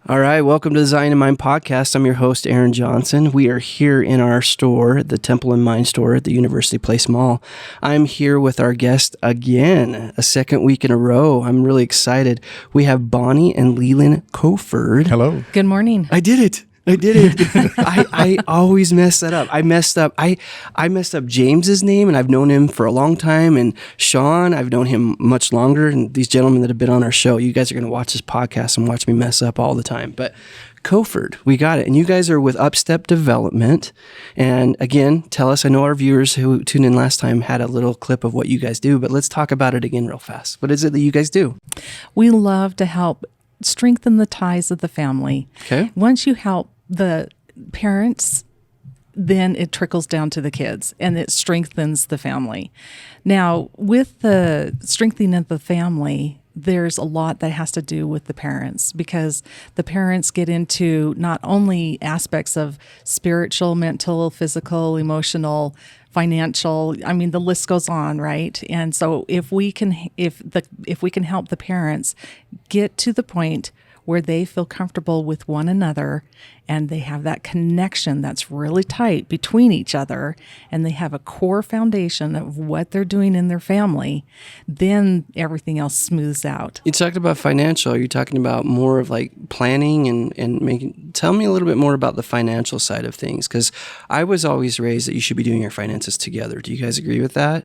All right, welcome to the Zion and Mind podcast. I'm your host, Aaron Johnson. We are here in our store, the Temple and Mind store at the University Place Mall. I'm here with our guest again, a second week in a row. I'm really excited. We have Bonnie and Leland Coford. Hello. Good morning. I did it. I always mess that up. I messed up James's name, and I've known him for a long time. And Sean, I've known him much longer. And these gentlemen that have been on our show, you guys are going to watch this podcast and watch me mess up all the time. But Coford, we got it. And you guys are with UpStep Development. And again, tell us, I know our viewers who tuned in last time had a little clip of what you guys do, but let's talk about it again real fast. What is it that you guys do? We love to help strengthen the ties of the family. Okay. Once you help the parents, then it trickles down to the kids and it strengthens the family. Now, with the strengthening of the family, there's a lot that has to do with the parents, because the parents get into not only aspects of spiritual, mental, physical, emotional, financial, I mean, the list goes on, right? And so if we can help the parents get to the point where they feel comfortable with one another and they have that connection that's really tight between each other, and they have a core foundation of what they're doing in their family, then everything else smooths out. You talked about financial. Are you talking about more of like planning and making? Tell me a little bit more about the financial side of things, because I was always raised that you should be doing your finances together. Do you guys agree with that?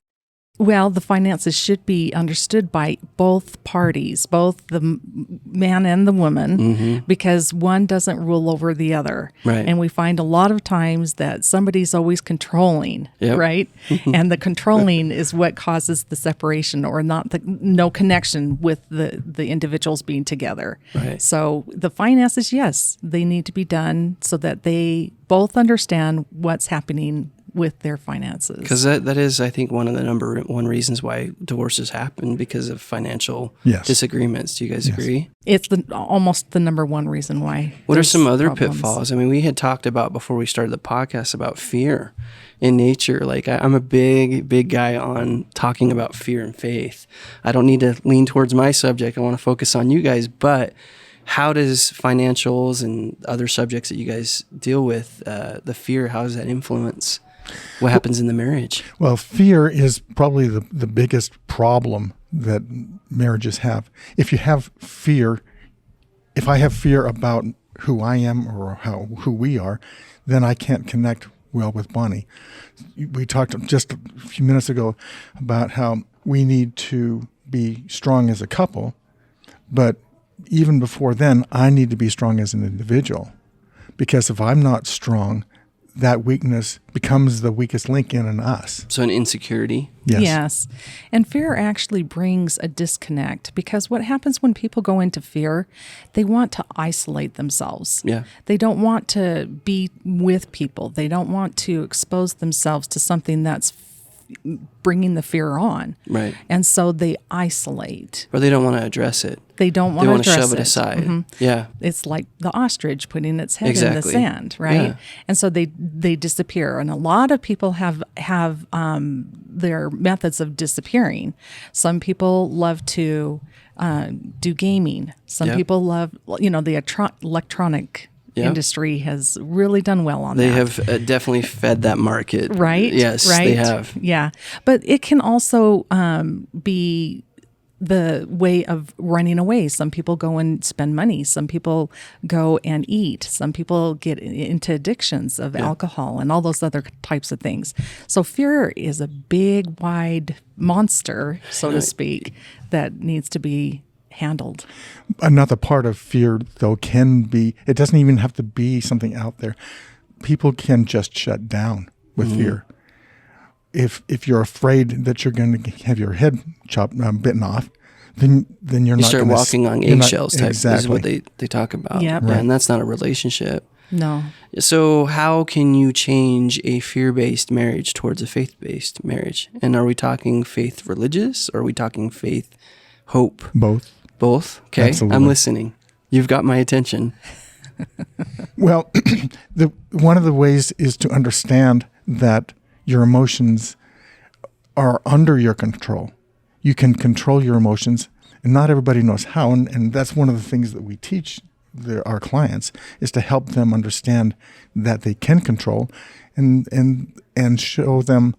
Well, the finances should be understood by both parties, both the man and the woman, because one doesn't rule over the other. Right. And we find a lot of times that somebody's always controlling, right? And the controlling is what causes the separation, or no connection with the individuals being together. Right. So the finances, yes, they need to be done so that they both understand what's happening with their finances. Because that is, I think, one of the number one reasons why divorces happen, because of financial disagreements. Do you guys agree? It's almost the number one reason why. What are some other problems. pitfalls? I mean, we had talked about before we started the podcast about fear in nature. Like I'm a big guy on talking about fear and faith. I don't need to lean towards my subject. I want to focus on you guys, but how does financials and other subjects that you guys deal with, the fear, how does that influence what happens in the marriage? Well, fear is probably the biggest problem that marriages have. If you have fear, if I have fear about who I am or who we are, then I can't connect well with Bonnie. We talked just a few minutes ago about how we need to be strong as a couple, but even before then, I need to be strong as an individual, because if I'm not strong, that weakness becomes the weakest link in us. So an insecurity? Yes. And fear actually brings a disconnect, because what happens when people go into fear, they want to isolate themselves. Yeah. They don't want to be with people. They don't want to expose themselves to something that's bringing the fear on. Right. And so they isolate. Or they don't want to address it. They don't want to address it. They want to shove it aside. Yeah. It's like the ostrich putting its head in the sand, right? Yeah. And so they disappear. And a lot of people have their methods of disappearing. Some people love to do gaming. Some people love, the electronic industry has really done well on that. They have definitely fed that market. Right? Yes, right? they have. Yeah. But it can also be the way of running away. Some people go and spend money. Some people go and eat. Some people get into addictions of alcohol and all those other types of things. So fear is a big, wide monster, so to speak, that needs to be handled. Another part of fear, though, can be, it doesn't even have to be something out there. People can just shut down with fear. If you're afraid that you're going to have your head bitten off, then you're not going to start walking on eggshells type is what they talk about. Yep. Right. And that's not a relationship. No. So how can you change a fear-based marriage towards a faith-based marriage? And are we talking faith religious, or are we talking faith hope? Both. Both? Okay. Absolutely. I'm listening. You've got my attention. Well, one of the ways is to understand that your emotions are under your control. You can control your emotions, and not everybody knows how. And that's one of the things that we teach our clients is to help them understand that they can control, and show them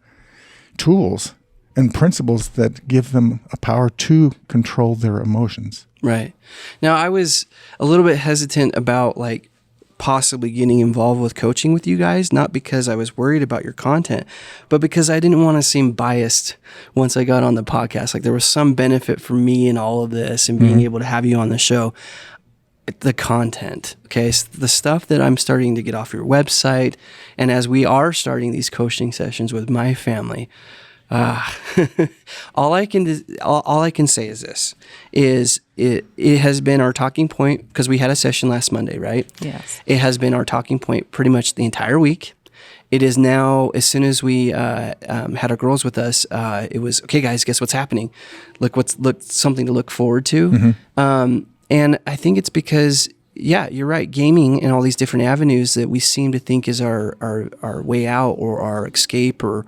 tools and principles that give them a power to control their emotions. Right. Now, I was a little bit hesitant about like possibly getting involved with coaching with you guys, not because I was worried about your content, but because I didn't want to seem biased once I got on the podcast. Like there was some benefit for me in all of this and being able to have you on the show. The content, okay, so the stuff that I'm starting to get off your website, and as we are starting these coaching sessions with my family, all I can say is this: it has been our talking point, because we had a session last Monday, right? Yes. It has been our talking point pretty much the entire week. It is now, as soon as we had our girls with us, it was, okay, guys, guess what's happening? Look something to look forward to. And I think it's because, yeah, you're right. Gaming and all these different avenues that we seem to think is our way out or our escape or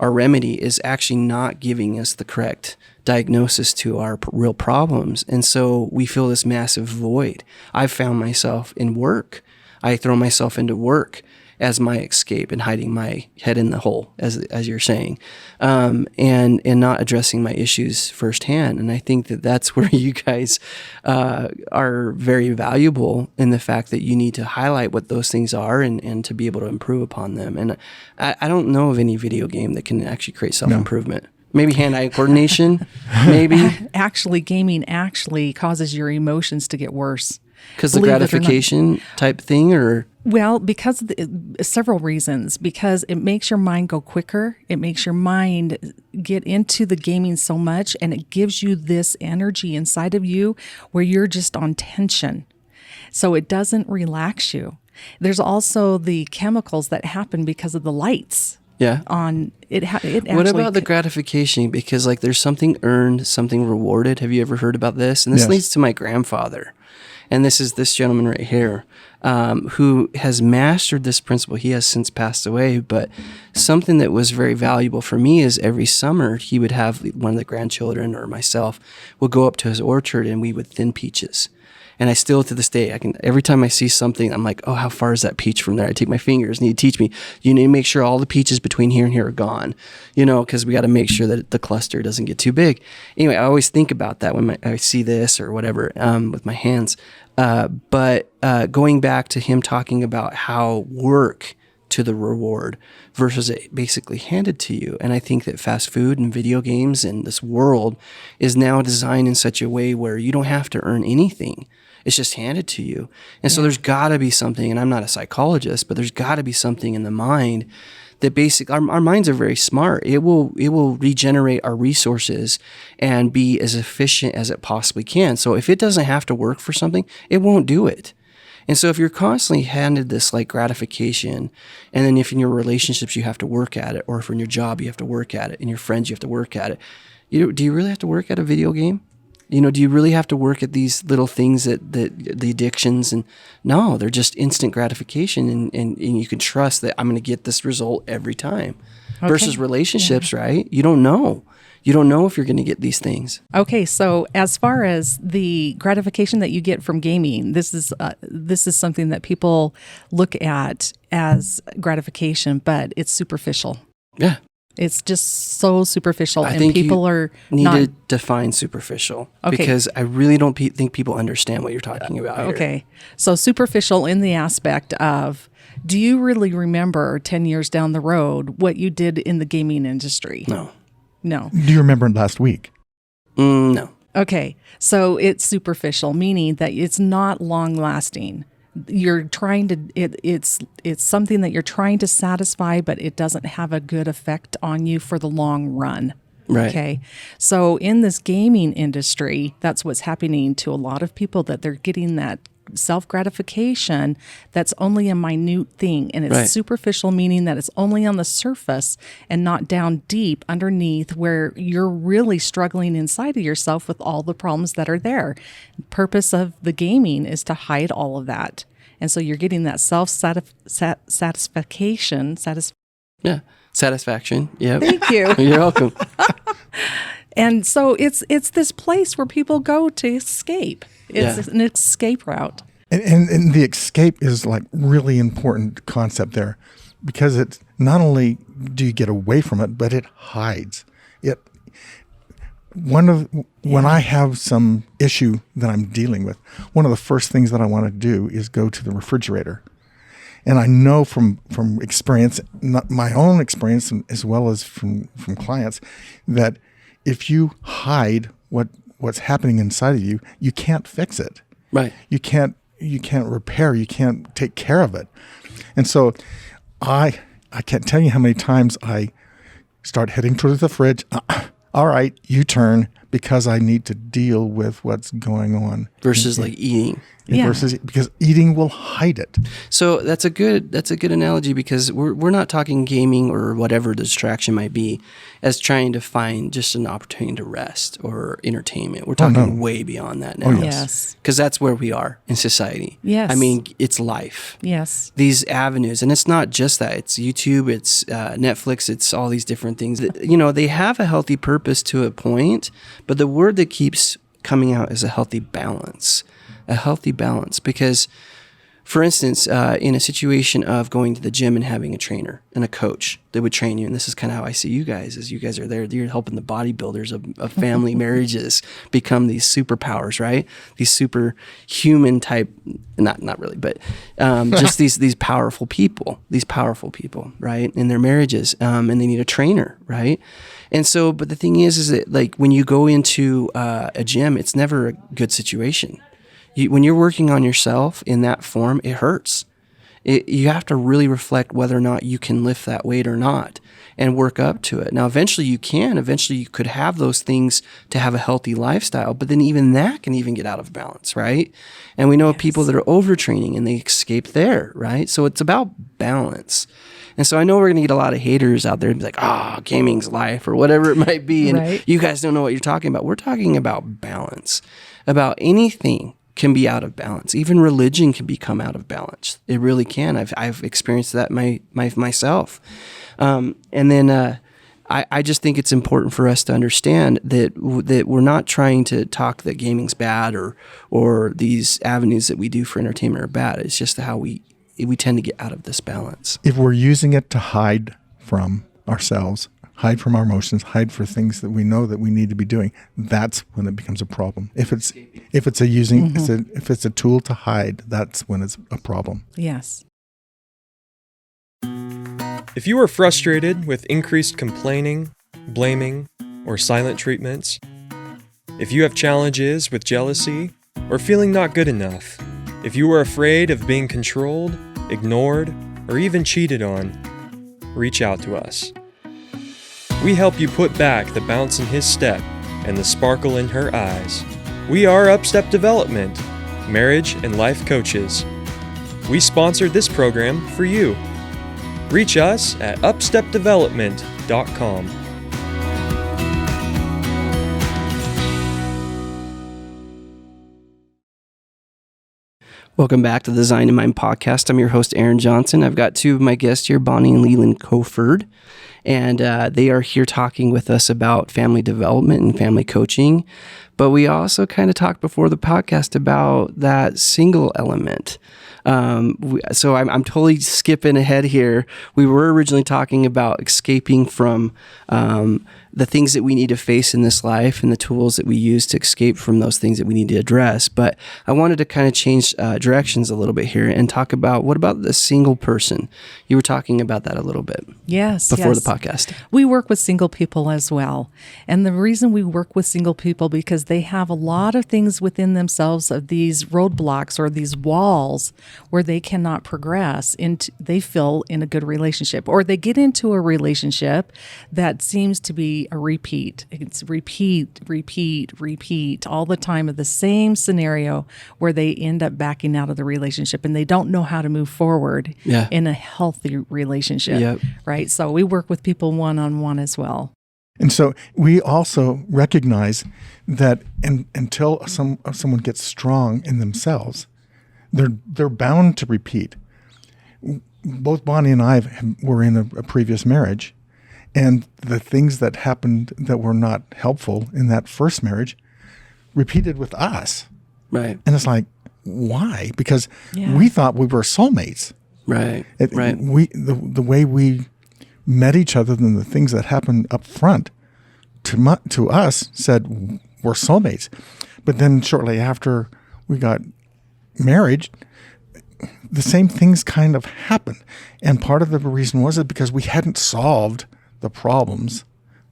our remedy is actually not giving us the correct diagnosis to our real problems. And so we feel this massive void. I've found myself in work. I throw myself into work as my escape and hiding my head in the hole, as you're saying, and not addressing my issues firsthand. And I think that that's where you guys are very valuable in the fact that you need to highlight what those things are and to be able to improve upon them. And I don't know of any video game that can actually create self-improvement. No. Maybe hand-eye coordination, maybe. Actually, gaming actually causes your emotions to get worse. Because the gratification type thing, or? Well, because of several reasons. Because it makes your mind go quicker. It makes your mind get into the gaming so much, and it gives you this energy inside of you where you're just on tension. So it doesn't relax you. There's also the chemicals that happen because of the lights. Yeah. It actually, what about the gratification? Because like there's something earned, something rewarded. Have you ever heard about this? And this leads to my grandfather. And this is this gentleman right here, who has mastered this principle. He has since passed away, but something that was very valuable for me is every summer he would have one of the grandchildren or myself would go up to his orchard and we would thin peaches. And I still, to this day, every time I see something, I'm like, oh, how far is that peach from there? I take my fingers and he'd teach me, you need to make sure all the peaches between here and here are gone, because we got to make sure that the cluster doesn't get too big. Anyway, I always think about that when I see this or whatever with my hands. But going back to him talking about how work to the reward versus it basically handed to you. And I think that fast food and video games and this world is now designed in such a way where you don't have to earn anything. It's just handed to you. And so there's got to be something, and I'm not a psychologist, but there's got to be something in the mind that basically, our minds are very smart. It will regenerate our resources and be as efficient as it possibly can. So if it doesn't have to work for something, it won't do it. And so if you're constantly handed this like gratification, and then if in your relationships you have to work at it, or if in your job you have to work at it, and your friends you have to work at it, do you really have to work at a video game? Do you really have to work at these little things that the addictions? And no, they're just instant gratification, and you can trust that I'm going to get this result every time. Okay. Versus relationships, right? You don't know. You don't know if you're going to get these things. Okay, so as far as the gratification that you get from gaming, this is something that people look at as gratification, but it's superficial. Yeah. It's just so superficial, I and think people you need to define superficial, because I really don't think people understand what you're talking about here. Okay, so superficial in the aspect of, do you really remember 10 years down the road what you did in the gaming industry? No. Do you remember last week? No. Okay, so it's superficial, meaning that it's not long lasting. You're trying to, it's something that you're trying to satisfy, but it doesn't have a good effect on you for the long run. Right. Okay. So in this gaming industry, that's what's happening to a lot of people, that they're getting that self-gratification that's only a minute thing, and it's superficial, meaning that it's only on the surface and not down deep underneath, where you're really struggling inside of yourself with all the problems that are there. The purpose of the gaming is to hide all of that, and so you're getting that satisfaction. Satisfaction. Yeah. Thank you. You're welcome. And so it's this place where people go to escape. It's an escape route. And the escape is like really important concept there, because it's not only do you get away from it, but it hides it. When I have some issue that I'm dealing with, one of the first things that I want to do is go to the refrigerator. And I know from experience, not my own experience, as well as from clients, that if you hide what's happening inside of you, you can't fix it. Right. You can't repair. You can't take care of it. And so, I can't tell you how many times I start heading towards the fridge. All right, you turn, because I need to deal with what's going on. Versus like eating. Versus, because eating will hide it. So that's a good analogy, because we're not talking gaming or whatever the distraction might be as trying to find just an opportunity to rest or entertainment. We're talking way beyond that now. Oh, Yes. Because that's where we are in society. Yes. I mean, it's life. Yes. These avenues, and it's not just that. It's YouTube, it's Netflix, it's all these different things. You know, they have a healthy purpose to a point, but the word that keeps coming out is a healthy balance. A healthy balance, because, for instance, in a situation of going to the gym and having a trainer and a coach that would train you, and this is kind of how I see you guys, as you guys are there, you're helping the bodybuilders of family marriages become these superpowers, right? These superhuman type, not really, but just these powerful people, right, in their marriages, and they need a trainer, right? And so, but the thing is that like when you go into a gym, it's never a good situation. When you're working on yourself in that form, it hurts. You have to really reflect whether or not you can lift that weight or not and work up to it. Now, eventually you can. Eventually you could have those things to have a healthy lifestyle, but then even that can even get out of balance, right? And we know of people that are overtraining and they escape there, right? So it's about balance. And so I know we're going to get a lot of haters out there and be like, gaming's life or whatever it might be. And you guys don't know what you're talking about. We're talking about balance, about anything can be out of balance. Even religion can become out of balance. It really can. I've experienced that myself. And then I just think it's important for us to understand that we're not trying to talk that gaming's bad or these avenues that we do for entertainment are bad. It's just how we tend to get out of this balance. If we're using it to hide from ourselves, hide from our emotions, hide for things that we know that we need to be doing, that's when it becomes a problem. If it's a tool to hide, that's when it's a problem. Yes. If you are frustrated with increased complaining, blaming, or silent treatments, if you have challenges with jealousy or feeling not good enough, if you are afraid of being controlled, ignored, or even cheated on, reach out to us. We help you put back the bounce in his step and the sparkle in her eyes. We are UpStep Development, marriage and life coaches. We sponsored this program for you. Reach us at upstepdevelopment.com. Welcome back to the Design in Mind podcast. I'm your host, Aaron Johnson. I've got two of my guests here, Bonnie and Leland Coford, and they are here talking with us about family development and family coaching. But we also kind of talked before the podcast about that single element. So I'm totally skipping ahead here. We were originally talking about escaping from the things that we need to face in this life and the tools that we use to escape from those things that we need to address. But I wanted to kind of change directions a little bit here and talk about, what about the single person? You were talking about that a little bit. Yes. Before the podcast. We work with single people as well. And the reason we work with single people, because they have a lot of things within themselves of these roadblocks or these walls where they cannot progress into, they feel, in a good relationship, or they get into a relationship that seems to be a repeat. It's repeat all the time of the same scenario where they end up backing out of the relationship and they don't know how to move forward in a healthy relationship, right? So we work with people one-on-one as well. And so we also recognize that until someone gets strong in themselves, they're bound to repeat. Both Bonnie and I were in a previous marriage, and the things that happened that were not helpful in that first marriage repeated with us. Right. And it's like, why? Because Yeah. we thought we were soulmates. Right. Right. The way we met each other and the things that happened up front to us said we're soulmates. But then shortly after we got married, the same things kind of happened. And part of the reason was because we hadn't solved the problems,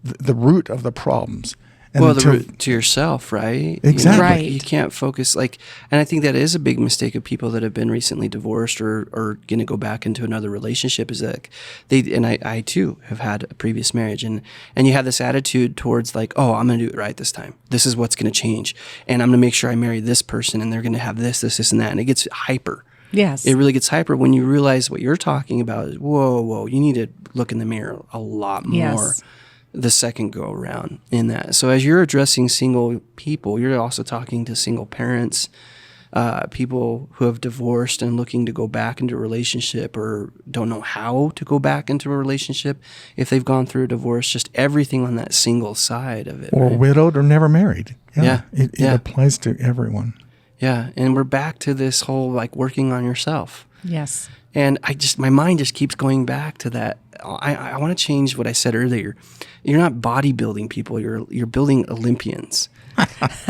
the root of the problems. And Well, the root to yourself, right? Exactly. You know, Right. You can't focus and I think that is a big mistake of people that have been recently divorced or going to go back into another relationship is that I too have had a previous marriage and you have this attitude towards like, oh, I'm going to do it right this time. This is what's going to change. And I'm going to make sure I marry this person and they're going to have this, and that. And it gets hyper. Yes. It really gets hyper when you realize what you're talking about is, whoa, you need to look in the mirror a lot more. Yes. The second go around in that. So as you're addressing single people, you're also talking to single parents, people who have divorced and looking to go back into a relationship or don't know how to go back into a relationship if they've gone through a divorce, just everything on that single side of it. or right? widowed or never married. Yeah. It Yeah. applies to everyone. Yeah. And we're back to this whole like working on yourself. Yes. And my mind just keeps going back to that. I want to change what I said earlier. You're not bodybuilding people. You're building Olympians.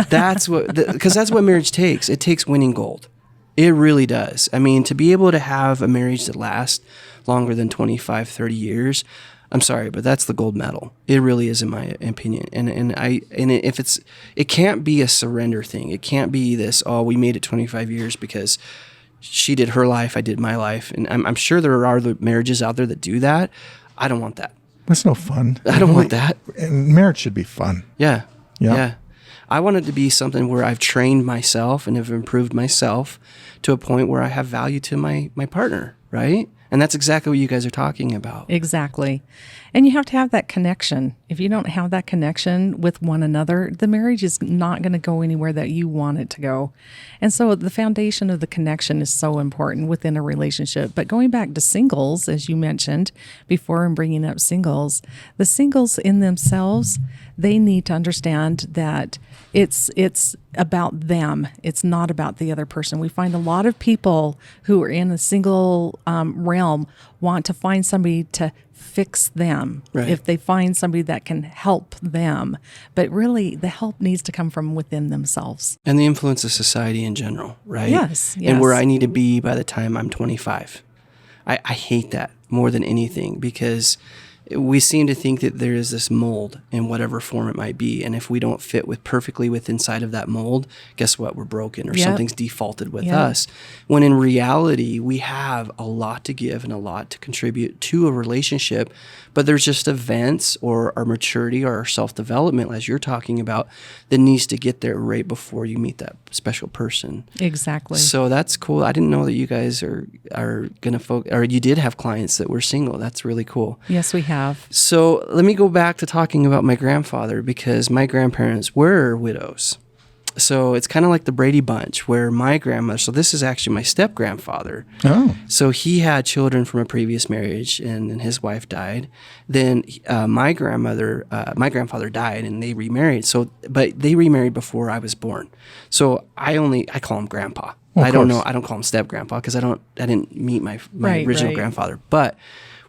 That's because that's what marriage takes. It takes winning gold. It really does. I mean, to be able to have a marriage that lasts longer than 25, 30 years, I'm sorry, but that's the gold medal. It really is, in my opinion. It can't be a surrender thing. It can't be this, oh, we made it 25 years because she did her life, I did my life. And I'm sure there are other marriages out there that do that. I don't want that. That's no fun. I don't want that. And marriage should be fun. Yeah. Yeah. Yeah. I want it to be something where I've trained myself and have improved myself to a point where I have value to my partner, right? And that's exactly what you guys are talking about. Exactly. And you have to have that connection. If you don't have that connection with one another, the marriage is not going to go anywhere that you want it to go. And so the foundation of the connection is so important within a relationship. But going back to singles, as you mentioned before and bringing up singles, the singles in themselves, they need to understand that it's about them. It's not about the other person. We find a lot of people who are in a single realm want to find somebody to fix them. Right. If they find somebody that can help them. But really, the help needs to come from within themselves. And the influence of society in general, right? Yes, And where yes. I need to be by the time I'm 25. I hate that more than anything because we seem to think that there is this mold in whatever form it might be. And if we don't fit perfectly with inside of that mold, guess what? We're broken or Yep. something's defaulted with Yep. us. When in reality, we have a lot to give and a lot to contribute to a relationship. But there's just events or our maturity or our self-development, as you're talking about, that needs to get there right before you meet that special person. Exactly. So that's cool. I didn't know that you guys are going to focus, or you did have clients that were single. That's really cool. Yes, we have. So let me go back to talking about my grandfather because my grandparents were widows. So it's kind of like the Brady Bunch where my grandmother, so this is actually my step-grandfather. Oh. So he had children from a previous marriage and then his wife died. Then my grandfather died and they remarried. So, but they remarried before I was born. So I call him grandpa. I don't call him step-grandpa because I didn't meet my original grandfather. But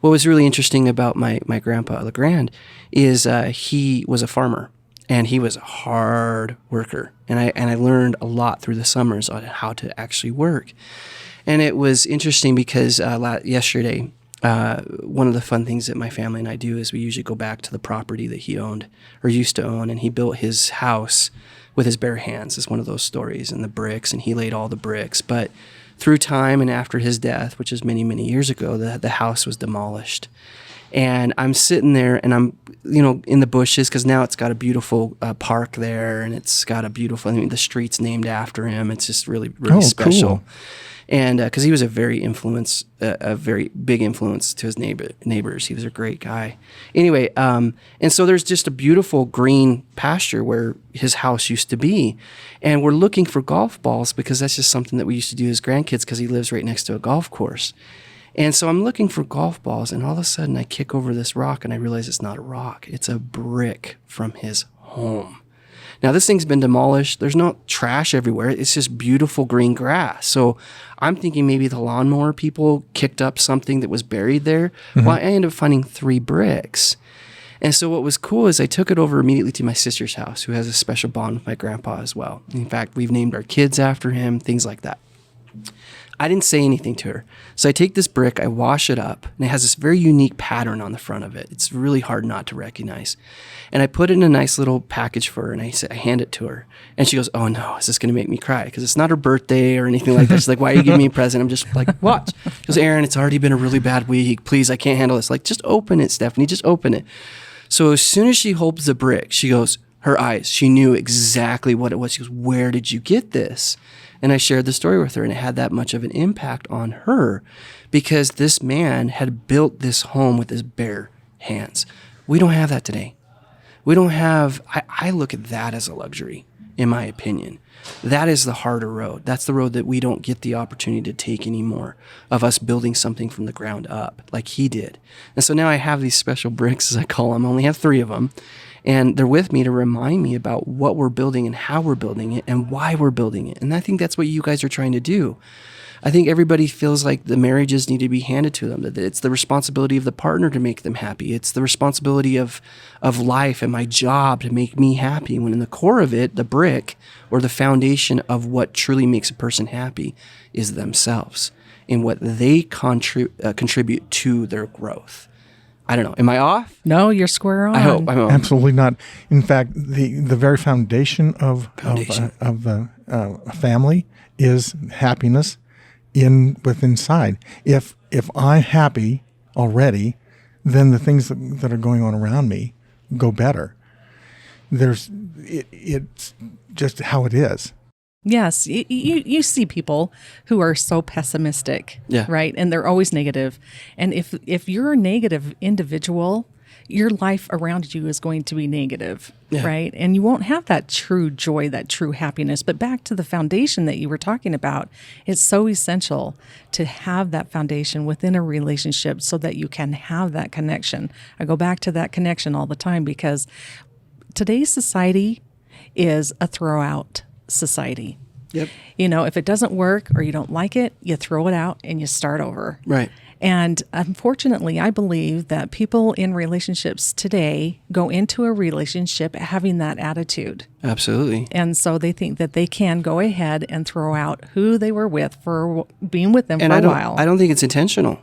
what was really interesting about my grandpa LeGrand is he was a farmer and he was a hard worker. And I learned a lot through the summers on how to actually work. And it was interesting because yesterday, one of the fun things that my family and I do is we usually go back to the property that he owned or used to own. And he built his house with his bare hands. It's one of those stories, and the bricks, and he laid all the bricks. But through time and after his death, which is many, many years ago, the house was demolished. And I'm sitting there and I'm, in the bushes because now it's got a beautiful park there and it's got the street's named after him. It's just really, really special. Cool. And because he was a very big influence to his neighbors. He was a great guy. Anyway, and so there's just a beautiful green pasture where his house used to be. And we're looking for golf balls because that's just something that we used to do as grandkids because he lives right next to a golf course. And so I'm looking for golf balls, and all of a sudden I kick over this rock, and I realize it's not a rock. It's a brick from his home. Now this thing's been demolished. There's no trash everywhere. It's just beautiful green grass. So I'm thinking maybe the lawnmower people kicked up something that was buried there. Well, I ended up finding 3 bricks. And so what was cool is I took it over immediately to my sister's house, who has a special bond with my grandpa as well. In fact, we've named our kids after him, things like that. I didn't say anything to her. So I take this brick, I wash it up, and it has this very unique pattern on the front of it. It's really hard not to recognize. And I put it in a nice little package for her, and I hand it to her. And she goes, oh no, is this going to make me cry? Because it's not her birthday or anything like that. She's like, why are you giving me a present? I'm just like, watch. She goes, Aaron, it's already been a really bad week. Please, I can't handle this. Like, just open it, Stephanie, just open it. So as soon as she holds the brick, she goes, her eyes, she knew exactly what it was. She goes, where did you get this? And I shared the story with her, and it had that much of an impact on her because this man had built this home with his bare hands. We don't have that today. We don't have, I look at that as a luxury, in my opinion. That is the harder road. That's the road that we don't get the opportunity to take anymore, of us building something from the ground up like he did. And so now I have these special bricks, as I call them. I only have 3 of them. And they're with me to remind me about what we're building and how we're building it and why we're building it. And I think that's what you guys are trying to do. I think everybody feels like the marriages need to be handed to them, that it's the responsibility of the partner to make them happy. It's the responsibility of life and my job to make me happy, when in the core of it, the brick or the foundation of what truly makes a person happy is themselves and what they contribute to their growth. I don't know. Am I off? No, you're square on. I hope I'm on. Absolutely not. In fact, the very foundation of a family is happiness inside. If I'm happy already, then the things that are going on around me go better. It's just how it is. Yes, you see people who are so pessimistic, right? And they're always negative. And if you're a negative individual, your life around you is going to be negative, right? And you won't have that true joy, that true happiness. But back to the foundation that you were talking about, it's so essential to have that foundation within a relationship so that you can have that connection. I go back to that connection all the time because today's society is a throw-out society. Yep. You know, if it doesn't work or you don't like it, you throw it out and you start over. Right. And unfortunately, I believe that people in relationships today go into a relationship having that attitude. Absolutely. And so they think that they can go ahead and throw out who they were with for being with them for a while. I don't think it's intentional.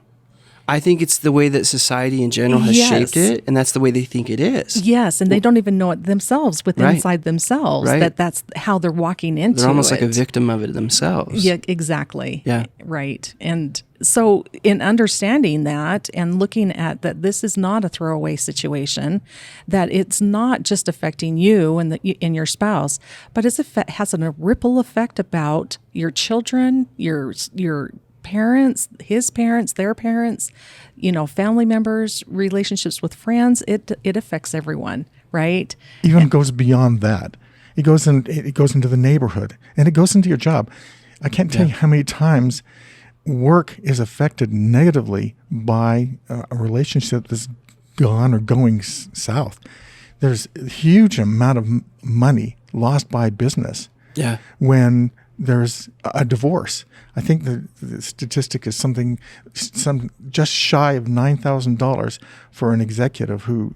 I think it's the way that society in general has shaped it, and that's the way they think it is. Yes, and they don't even know it themselves inside themselves, that's how they're walking into it. They're almost like a victim of it themselves. Yeah, exactly. Yeah. Right. And so in understanding that and looking at that this is not a throwaway situation, that it's not just affecting you and your spouse, but it has a ripple effect about your children, your parents, his parents, their parents, family members, relationships with friends. It affects everyone, right? Even goes beyond that. It goes into the neighborhood, and it goes into your job. I can't tell you how many times work is affected negatively by a relationship that's gone or going south. There's a huge amount of money lost by business when there's a divorce. I think the statistic is some just shy of $9,000 for an executive who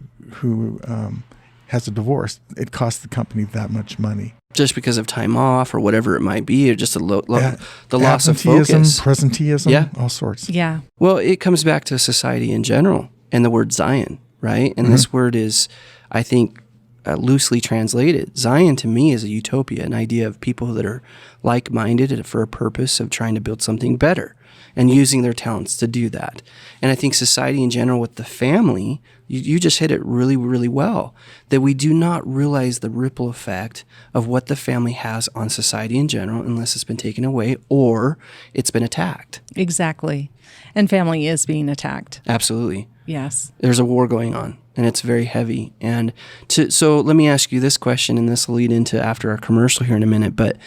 has a divorce. It costs the company that much money. Just because of time off or whatever it might be, or just the loss of focus. Presenteeism, all sorts. Yeah. Well, it comes back to society in general and the word Zion, right? And this word is, I think, loosely translated. Zion to me is a utopia, an idea of people that are like-minded for a purpose of trying to build something better and using their talents to do that. And I think society in general with the family, you just hit it really, really well, that we do not realize the ripple effect of what the family has on society in general unless it's been taken away or it's been attacked. Exactly. And family is being attacked. Absolutely. Yes. There's a war going on, and it's very heavy. And so let me ask you this question, and this will lead into after our commercial here in a minute, but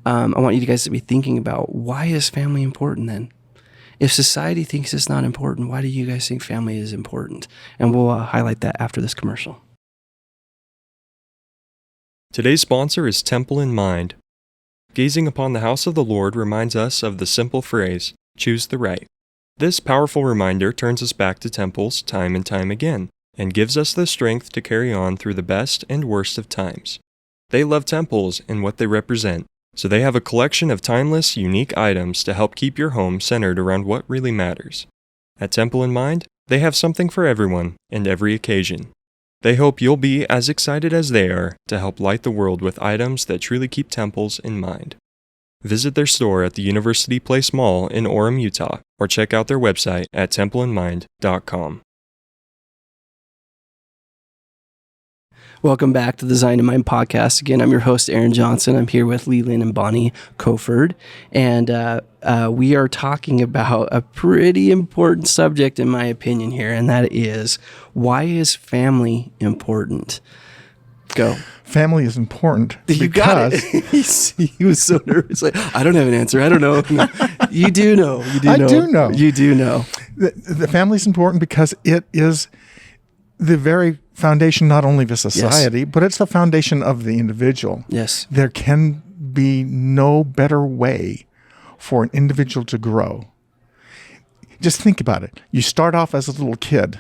I want you guys to be thinking about, why is family important then? If society thinks it's not important, why do you guys think family is important? And we'll highlight that after this commercial. Today's sponsor is Temple in Mind. Gazing upon the house of the Lord reminds us of the simple phrase, choose the right. This powerful reminder turns us back to temples time and time again, and gives us the strength to carry on through the best and worst of times. They love temples and what they represent, so they have a collection of timeless, unique items to help keep your home centered around what really matters. At Temple in Mind, they have something for everyone and every occasion. They hope you'll be as excited as they are to help light the world with items that truly keep temples in mind. Visit their store at the University Place Mall in Orem, Utah, or check out their website at templeinmind.com. Welcome back to the Design in Mind podcast. Again, I'm your host, Aaron Johnson. I'm here with Leland and Bonnie Coford, and we are talking about a pretty important subject, in my opinion, here, and that is, why is family important? Go. Family is important. You got it. He was so nervous. Like, I don't have an answer. I don't know. No. You do know. You do know. I do know. You do know. The family is important because it is the very foundation not only of a society, but it's the foundation of the individual. Yes. There can be no better way for an individual to grow. Just think about it. You start off as a little kid,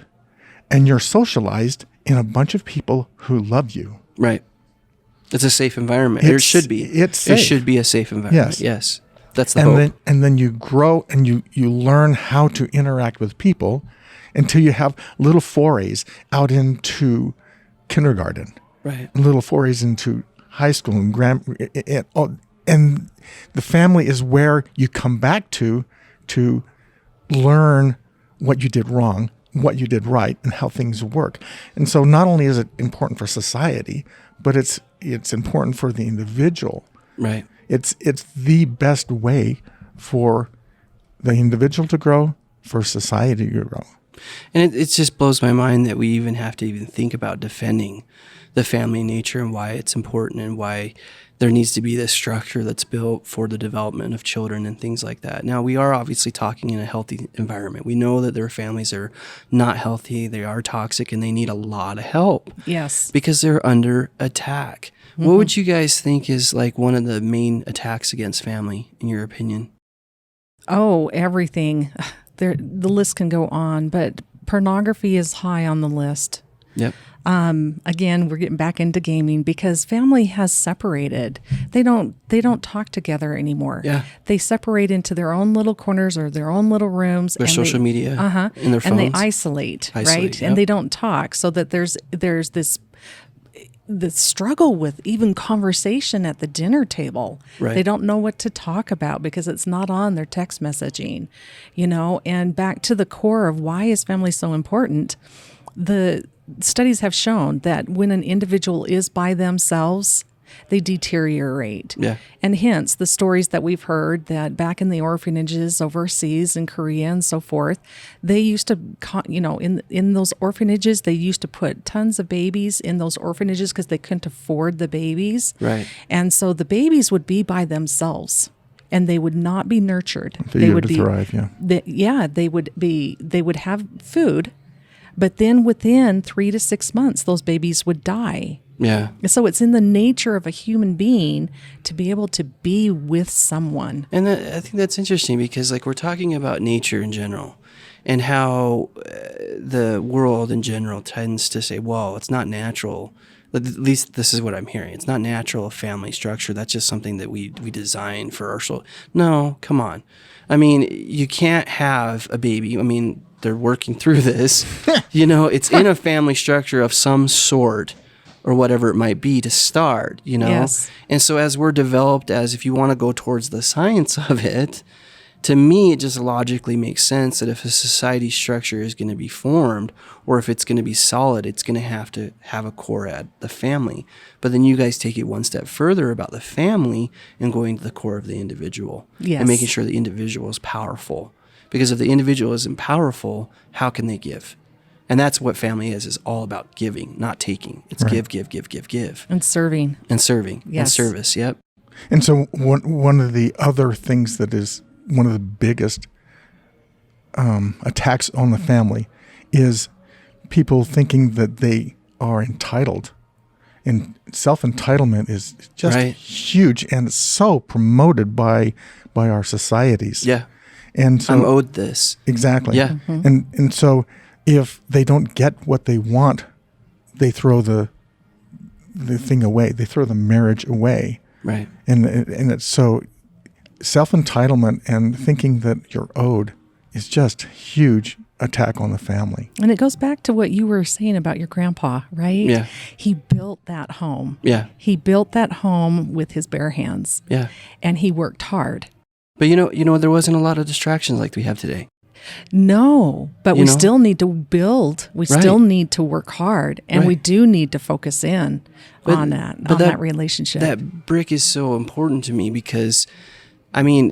and you're socialized in a bunch of people who love you. Right. It's a safe environment. It should be. It's safe. It should be a safe environment. Yes. That's the hope. Then you grow and you learn how to interact with people until you have little forays out into kindergarten. Right. Little forays into high school and the family is where you come back to learn what you did wrong, what you did right, and how things work. And so not only is it important for society, but it's important for the individual. Right. It's the best way for the individual to grow, for society to grow. And it just blows my mind that we even have to even think about defending the family nature and why it's important and why there needs to be this structure that's built for the development of children and things like that. Now, we are obviously talking in a healthy environment. We know that there are families that are not healthy, they are toxic, and they need a lot of help. Yes. Because they're under attack. Mm-hmm. What would you guys think is like one of the main attacks against family, in your opinion? Oh, everything. The list can go on, but pornography is high on the list. Yep. Again, we're getting back into gaming because family has separated. They don't talk together anymore. Yeah. They separate into their own little corners or their own little rooms. Their social media. In their phones. And they isolate, right? Yep. And they don't talk, so that there's this the struggle with even conversation at the dinner table. Right. They don't know what to talk about because it's not on their text messaging, and back to the core of why is family so important. The studies have shown that when an individual is by themselves, they deteriorate. Yeah. And hence the stories that we've heard that back in the orphanages overseas in Korea and so forth, they used to, in those orphanages, they used to put tons of babies in those orphanages because they couldn't afford the babies. Right. And so the babies would be by themselves and they would not be nurtured. They would thrive, yeah. They would have food, but then within 3 to 6 months, those babies would die. Yeah. So it's in the nature of a human being to be able to be with someone. And I think that's interesting because we're talking about nature in general and how the world in general tends to say, well, it's not natural. At least this is what I'm hearing. It's not natural family structure. That's just something that we design for our soul. No, come on. I mean, you can't have a baby. I mean, they're working through this. It's in a family structure of some sort or whatever it might be to start, Yes. And so as we're developed, as if you want to go towards the science of it, to me, it just logically makes sense that if a society structure is going to be formed or if it's going to be solid, it's going to have a core at the family. But then you guys take it one step further about the family and going to the core of the individual Yes. and making sure the individual is powerful. Because if the individual isn't powerful, how can they give? And that's what family is all about giving, not taking. It's right. give. And serving. And serving. Yes. And service, yep. And so one of the other things that is one of the biggest attacks on the family is people thinking that they are entitled And self-entitlement is just Right. huge, and it's so promoted by our societies. Yeah. And so I'm owed this. exactly. Yeah. And so if they don't get what they want, they throw the thing away. They throw the marriage away. Right. And it's so self-entitlement and thinking that you're owed is just huge attack on the family. And it goes back to what you were saying about your grandpa, right? Yeah. He built that home. Yeah. He built that home with his bare hands. Yeah. And he worked hard. But there wasn't a lot of distractions like we have today. No, but You we know? still need to build. We Right. still need to work hard. And we Right. do need to focus in But- on that, but on that relationship. That brick is so important to me because, I mean,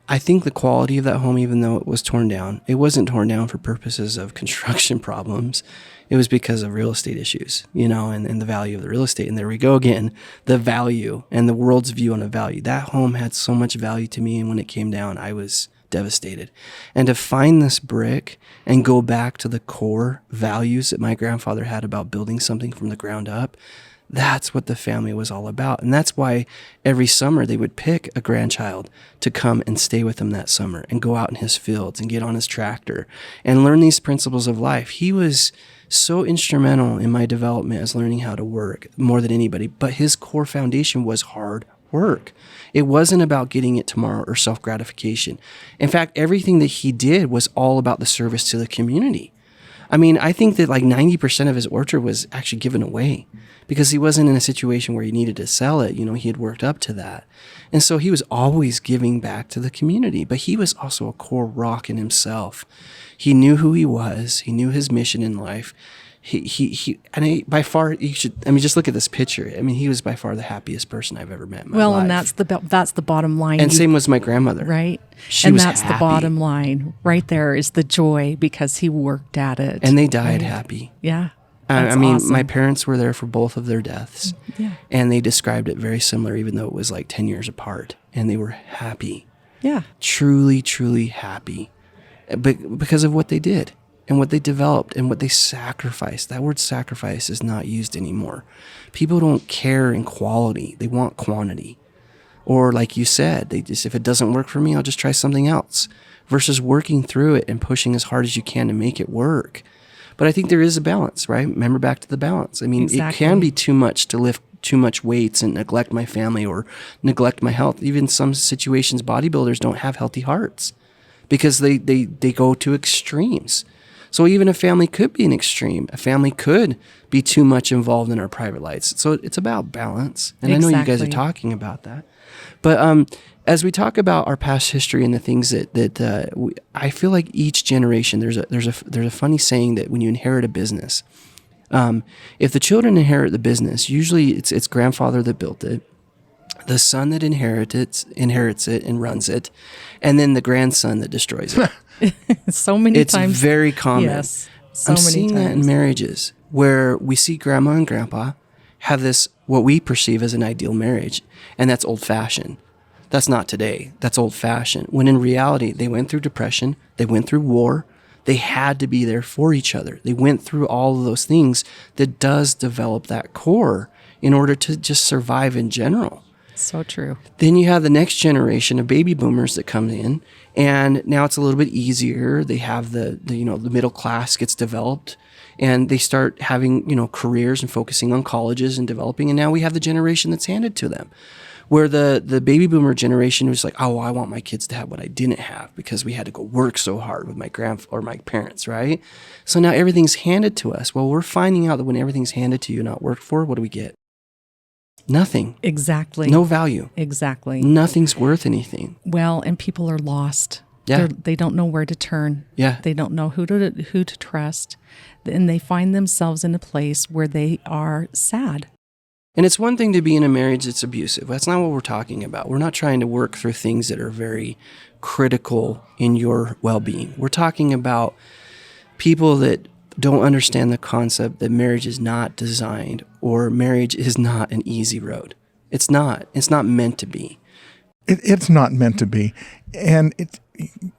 I think the quality of that home, even though it was torn down, it wasn't torn down for purposes of construction problems. It was because of real estate issues, and the value of the real estate. And there we go again, the value and the world's view on a value. That home had so much value to me. And when it came down, I was devastated. And to find this brick and go back to the core values that my grandfather had about building something from the ground up, that's what the family was all about. And that's why every summer they would pick a grandchild to come and stay with them that summer and go out in his fields and get on his tractor and learn these principles of life. He was so instrumental in my development as learning how to work more than anybody. But his core foundation was hard work. It wasn't about getting it tomorrow or self-gratification. In fact, everything that he did was all about the service to the community. I mean, I think that like 90% of his orchard was actually given away because he wasn't in a situation where he needed to sell it. He had worked up to that. And so he was always giving back to the community, but he was also a core rock in himself. He knew who he was. He knew his mission in life. By far, just look at this picture. I mean, he was by far the happiest person I've ever met in my life. And that's the bottom line. And same was my grandmother. Right. She and was that's happy. the bottom line right there is the joy because he worked at it. And they died happy. Yeah. I That's mean, awesome. my parents were there for both of their deaths. Yeah. And they described it very similar, even though it was like 10 years apart. And they were happy. Yeah. Truly, truly happy. Because of what they did and what they developed and what they sacrificed. That word sacrifice is not used anymore. People don't care in quality. They want quantity. Or like you said, if it doesn't work for me, I'll just try something else. Versus working through it and pushing as hard as you can to make it work. But I think there is a balance, right? Remember back to the balance. I mean, Exactly. It can be too much to lift too much weights and neglect my family or neglect my health. Even some situations, bodybuilders don't have healthy hearts because they go to extremes. So even a family could be an extreme. A family could be too much involved in our private lives. So it's about balance. And I know you guys are Exactly. talking about that. But as we talk about our past history and the things I feel like each generation, there's a funny saying that when you inherit a business, if the children inherit the business, usually it's grandfather that built it, the son that inherits it and runs it, and then the grandson that destroys it. So many It's times. very common. Yes. So I'm many seeing that in times. marriages where we see grandma and grandpa have this, what we perceive as an ideal marriage, and that's old-fashioned. That's not today. That's old-fashioned. When in reality, they went through depression, they went through war, they had to be there for each other. They went through all of those things that does develop that core in order to just survive in general. So true. Then you have the next generation of baby boomers that come in, and now it's a little bit easier. They have the middle class gets developed, and they start having careers and focusing on colleges and developing. And now we have the generation that's handed to them, where the baby boomer generation was like, oh, I want my kids to have what I didn't have because we had to go work so hard with my my parents, right? So now everything's handed to us. Well, we're finding out that when everything's handed to you, not worked for, what do we get? Nothing. Exactly. No value. Exactly. Nothing's worth anything. Well, and people are lost. Yeah. They don't know where to turn. Yeah. They don't know who to trust. And they find themselves in a place where they are sad. And it's one thing to be in a marriage that's abusive. That's not what we're talking about. We're not trying to work through things that are very critical in your well-being. We're talking about people that don't understand the concept that marriage is not designed or marriage is not an easy road. It's not. It's not meant to be. It's not meant to be. And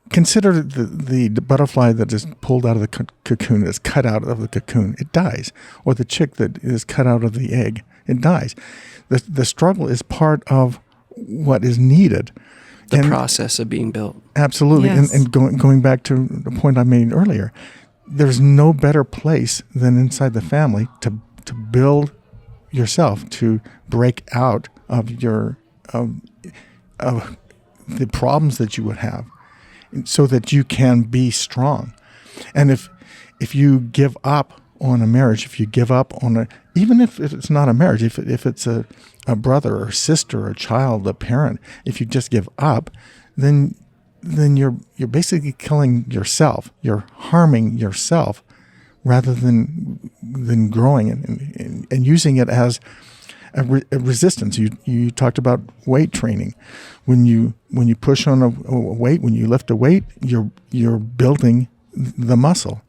consider the butterfly that is pulled out of the cocoon, is cut out of the cocoon. It dies. Or the chick that is cut out of the egg. It dies. The struggle is part of what is needed. The process of being built. Absolutely. Yes. And going back to the point I made earlier, there's no better place than inside the family to build yourself, to break out of of the problems that you would have, so that you can be strong. And if you give up on a marriage, if you give up on even if it's not a marriage, if it's a brother or sister, a child, a parent, if you just give up, then you're basically killing yourself. You're harming yourself rather than growing and using it as a resistance. You talked about weight training. When you push on a weight, when you lift a weight, you're building the muscle.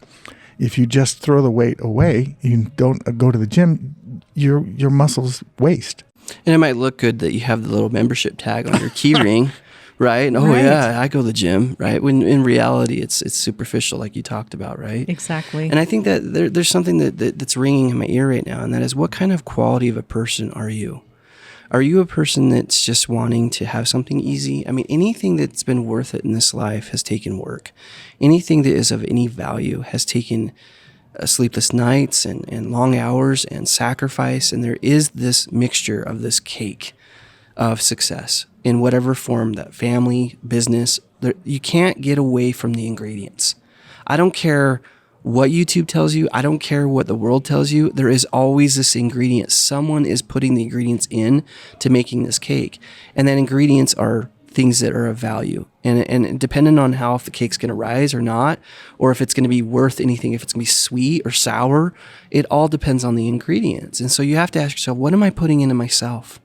If you just throw the weight away, you don't go to the gym, your muscles waste. And it might look good that you have the little membership tag on your key ring, right? Oh Right. yeah, I go to the gym, right? When in reality, it's superficial, like you talked about, right? Exactly. And I think that there's something that's ringing in my ear right now, and that is, what kind of quality of a person are you? Are you a person that's just wanting to have something easy? I mean, anything that's been worth it in this life has taken work. Anything that is of any value has taken sleepless nights and long hours and sacrifice. And there is this mixture of this cake of success in whatever form, that family, business. You can't get away from the ingredients. I don't care what YouTube tells you. I don't care what the world tells you. There is always this ingredient. Someone is putting the ingredients in to making this cake. And that ingredients are things that are of value. And depending on how, if the cake's going to rise or not, or if it's going to be worth anything, if it's going to be sweet or sour, it all depends on the ingredients. And so you have to ask yourself, what am I putting into myself?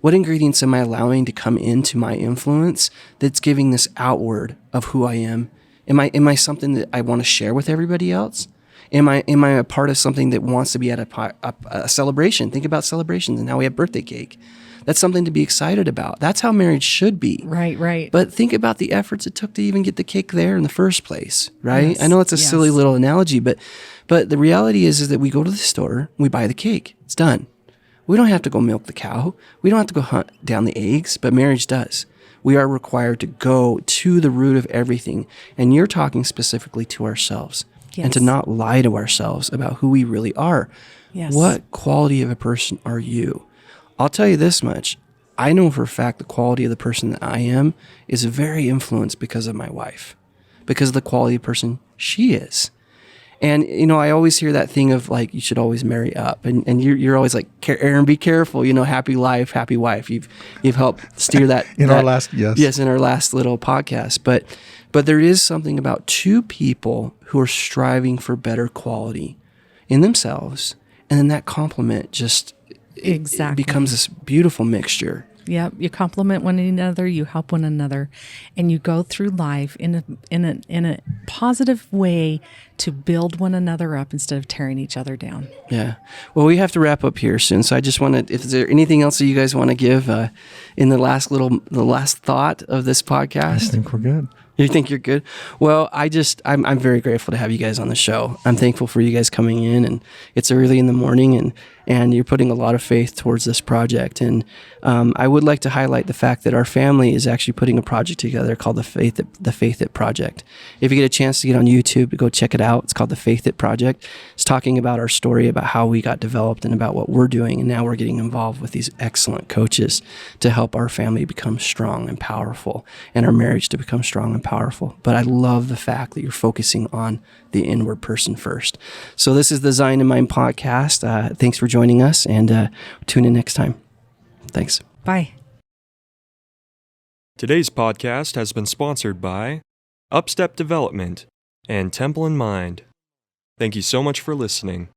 What ingredients am I allowing to come into my influence that's giving this outward of who I am? Am I something that I want to share with everybody else? Am I a part of something that wants to be at a celebration? Think about celebrations and how we have birthday cake. That's something to be excited about. That's how marriage should be. Right. But think about the efforts it took to even get the cake there in the first place, right? Yes, I know it's a yes. silly little analogy, but the reality is that we go to the store, we buy the cake. It's done. We don't have to go milk the cow. We don't have to go hunt down the eggs, but marriage does. We are required to go to the root of everything. And you're talking specifically to ourselves. Yes. And to not lie to ourselves about who we really are. Yes. What quality of a person are you? I'll tell you this much. I know for a fact the quality of the person that I am is very influenced because of my wife, because of the quality of person she is. And, you know, I always hear that thing of like, you should always marry up. And you're always like, Aaron, be careful, you know, happy life, happy wife. You've helped steer that. Our last, yes. Yes, in our last little podcast. But there is something about two people who are striving for better quality in themselves. And then that complement just Exactly. it becomes this beautiful mixture. Yep, you complement one another, you help one another, and you go through life in a positive way to build one another up instead of tearing each other down. Yeah. Well, we have to wrap up here soon, so I just want to. If there anything else that you guys want to give in the last thought of this podcast? I think we're good. You think you're good? Well, I'm very grateful to have you guys on the show. I'm thankful for you guys coming in, and it's early in the morning, and you're putting a lot of faith towards this project. And I would like to highlight the fact that our family is actually putting a project together called the Faith It Project. If you get a chance to get on YouTube, go check it out. It's called the Faith It Project. It's talking about our story, about how we got developed, and about what we're doing. And now we're getting involved with these excellent coaches to help our family become strong and powerful, and our marriage to become strong and powerful. But I love the fact that you're focusing on the inward person first. So this is the Zion in Mind podcast. Thanks for joining us, and tune in next time. Thanks. Bye. Today's podcast has been sponsored by UpStep Development and Temple in Mind. Thank you so much for listening.